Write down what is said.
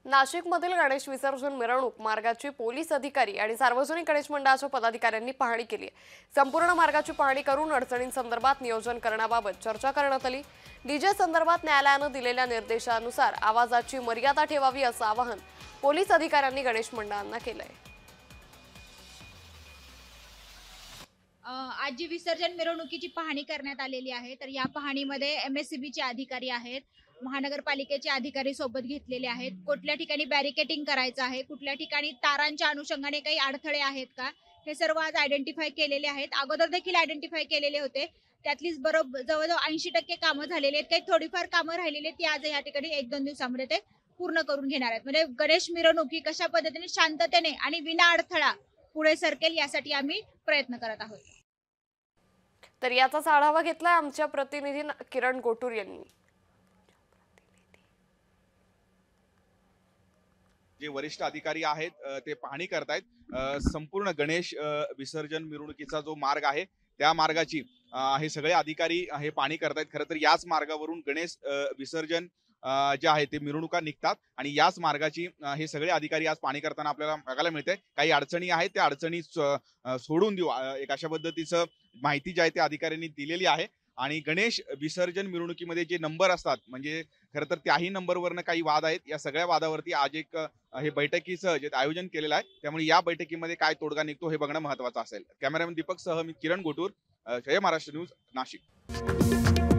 नाशिकमधील गणेश विसर्जन मिरवणूक मार्गाची पोलीस अधिकारी आणि सार्वजनिक गणेश मंडळाच्या पदाधिकाऱ्यांनी पाहणी केली आहे। संपूर्ण मार्गाची पाहणी करून अडचणींसंदर्भात नियोजन करण्याबाबत चर्चा करण्यात आली। डीजे संदर्भात न्यायालयाने दिलेल्या निर्देशानुसार आवाजाची मर्यादा ठेवावी असं आवाहन पोलीस अधिकाऱ्यांनी गणेश मंडळांना केलंय। आज जी विसर्जन मिरवणुकीची पाहणी करण्यात आलेली आहे, तर या पाहणीमध्ये एमएससीबीचे अधिकारी आहेत, महानगरपालिकेचे अधिकारी सोबत घेतलेले आहेत। कुठल्या ठिकाणी बॅरिकेटिंग करायचं आहे, कुठल्या ठिकाणी तारांच्या अनुषंगाने काही अडथळे आहेत का, हे सर्व आज आयडेंटिफाय केलेले आहेत। अगोदर देखील आयडेंटिफाय केलेले होते, त्यातलीच बरोबर जवळजवळ 80% कामं झालेली आहेत। काही थोडीफार कामं राहिलेली आहेत, ती आज या ठिकाणी 1-2 दिवसामध्ये ते पूर्ण करून घेणार आहेत। म्हणजे गणेश मिरवणूक ही कशा पद्धतीने शांततेने आणि विना अडथळा पुढे सरकेल यासाठी आम्ही प्रयत्न करत आहोत। तर याचाच आढावा घेतलाय आमच्या प्रतिनिधी किरण गोटूर यांनी। जे वरिष्ठ अधिकारी आहेत ते पाहणी करतायत। संपूर्ण गणेश विसर्जन मिरवणुकीचा जो मार्ग आहे त्या मार्गाची हे सगळे अधिकारी हे पाहणी करतायत। खरं तर याच मार्गावरून गणेश विसर्जन जे आहे ते मिरवणुका निघतात आणि याच मार्गाची हे सगळे अधिकारी आज पाहणी करताना आपल्याला बघायला मिळते। काही अडचणी आहेत त्या अडचणी सोडून देऊ एक अशा पद्धतीचं माहिती जी आहे त्या अधिकाऱ्यांनी दिलेली आहे। आणि गणेश विसर्जन मिरवणुकीमध्ये जे नंबर असतात म्हणजे खरं तर त्याही नंबरवरनं काही वाद आहेत। या सगळ्या वादावरती आज एक हे बैठकीचं जे आयोजन केलेलं आहे, त्यामुळे या बैठकीमध्ये काय तोडगा निघतो हे बघणं महत्त्वाचं असेल। कॅमेरामॅन दीपक सह मी किरण गोटूर, जय महाराष्ट्र न्यूज, नाशिक।